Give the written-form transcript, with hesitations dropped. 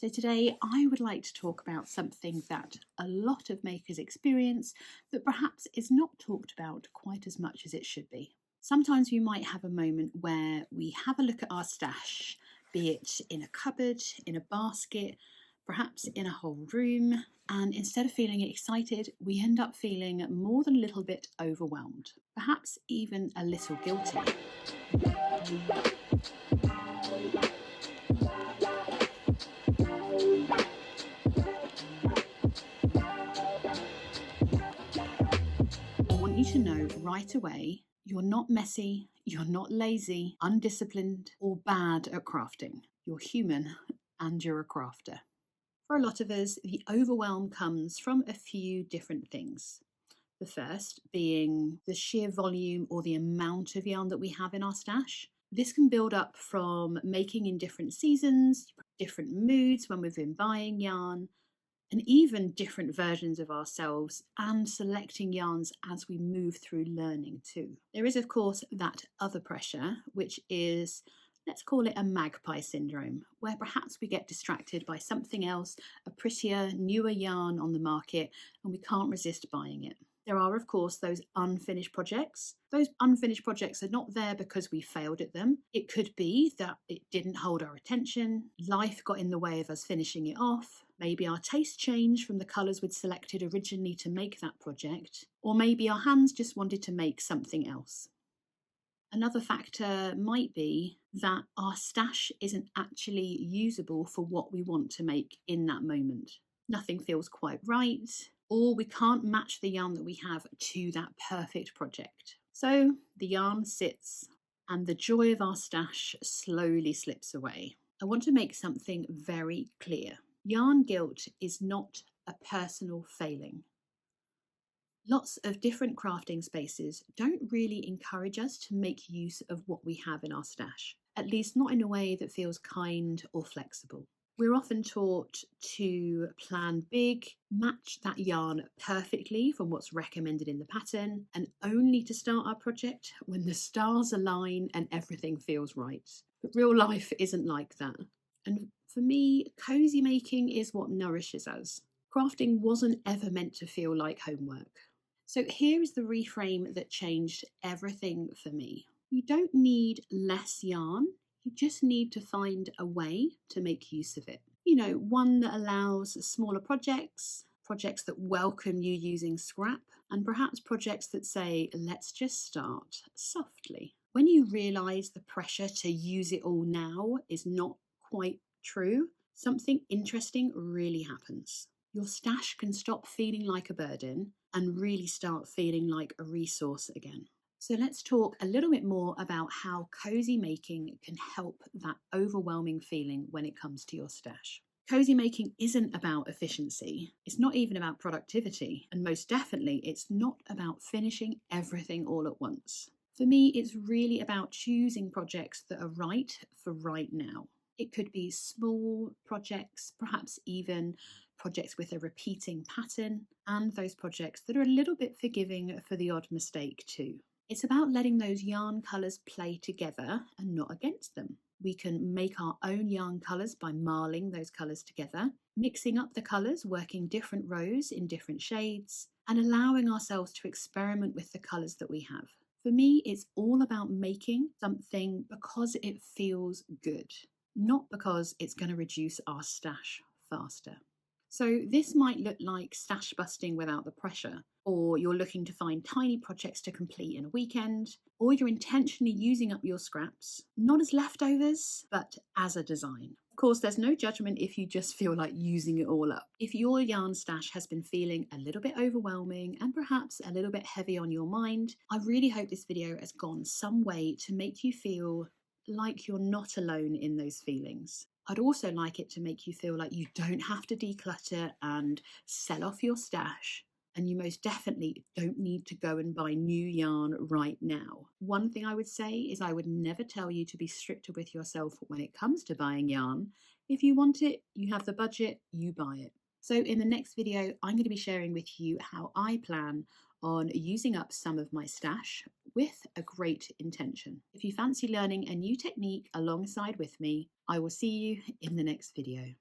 So today I would like to talk about something that a lot of makers experience that perhaps is not talked about quite as much as it should be. Sometimes we might have a moment where we have a look at our stash, be it in a cupboard, in a basket, perhaps in a whole room, and instead of feeling excited, we end up feeling more than a little bit overwhelmed, perhaps even a little guilty. I want you to know right away, you're not messy, you're not lazy, undisciplined, or bad at crafting. You're human and you're a crafter. For a lot of us, the overwhelm comes from a few different things. The first being the sheer volume or the amount of yarn that we have in our stash. This can build up from making in different seasons, different moods when we've been buying yarn, and even different versions of ourselves and selecting yarns as we move through learning too. There is, of course, that other pressure, which is, let's call it a magpie syndrome, where perhaps we get distracted by something else, a prettier, newer yarn on the market, and we can't resist buying it. There are, of course, those unfinished projects. Those unfinished projects are not there because we failed at them. It could be that it didn't hold our attention, life got in the way of us finishing it off, maybe our taste changed from the colours we'd selected originally to make that project, or maybe our hands just wanted to make something else. Another factor might be that our stash isn't actually usable for what we want to make in that moment. Nothing feels quite right, or we can't match the yarn that we have to that perfect project. So the yarn sits and the joy of our stash slowly slips away. I want to make something very clear. Yarn guilt is not a personal failing. Lots of different crafting spaces don't really encourage us to make use of what we have in our stash, at least not in a way that feels kind or flexible. We're often taught to plan big, match that yarn perfectly from what's recommended in the pattern, and only to start our project when the stars align and everything feels right. But real life isn't like that. And for me, cozy making is what nourishes us. Crafting wasn't ever meant to feel like homework. So here is the reframe that changed everything for me. You don't need less yarn. You just need to find a way to make use of it. You know, one that allows smaller projects that welcome you using scrap, and perhaps projects that say, let's just start softly. When you realise the pressure to use it all now is not quite true, something interesting really happens. Your stash can stop feeling like a burden and really start feeling like a resource again. So let's talk a little bit more about how cozy making can help that overwhelming feeling when it comes to your stash. Cozy making isn't about efficiency. It's not even about productivity. And most definitely, it's not about finishing everything all at once. For me, it's really about choosing projects that are right for right now. It could be small projects, perhaps even projects with a repeating pattern, and those projects that are a little bit forgiving for the odd mistake too. It's about letting those yarn colours play together and not against them. We can make our own yarn colours by marling those colours together, mixing up the colours, working different rows in different shades, and allowing ourselves to experiment with the colours that we have. For me, it's all about making something because it feels good, not because it's going to reduce our stash faster. So this might look like stash busting without the pressure, or you're looking to find tiny projects to complete in a weekend, or you're intentionally using up your scraps, not as leftovers, but as a design. Of course, there's no judgment if you just feel like using it all up. If your yarn stash has been feeling a little bit overwhelming and perhaps a little bit heavy on your mind, I really hope this video has gone some way to make you feel like you're not alone in those feelings. I'd also like it to make you feel like you don't have to declutter and sell off your stash, and you most definitely don't need to go and buy new yarn right now. One thing I would say is I would never tell you to be stricter with yourself when it comes to buying yarn. If you want it, you have the budget, you buy it. So in the next video, I'm going to be sharing with you how I plan on using up some of my stash with a great intention. If you fancy learning a new technique alongside with me, I will see you in the next video.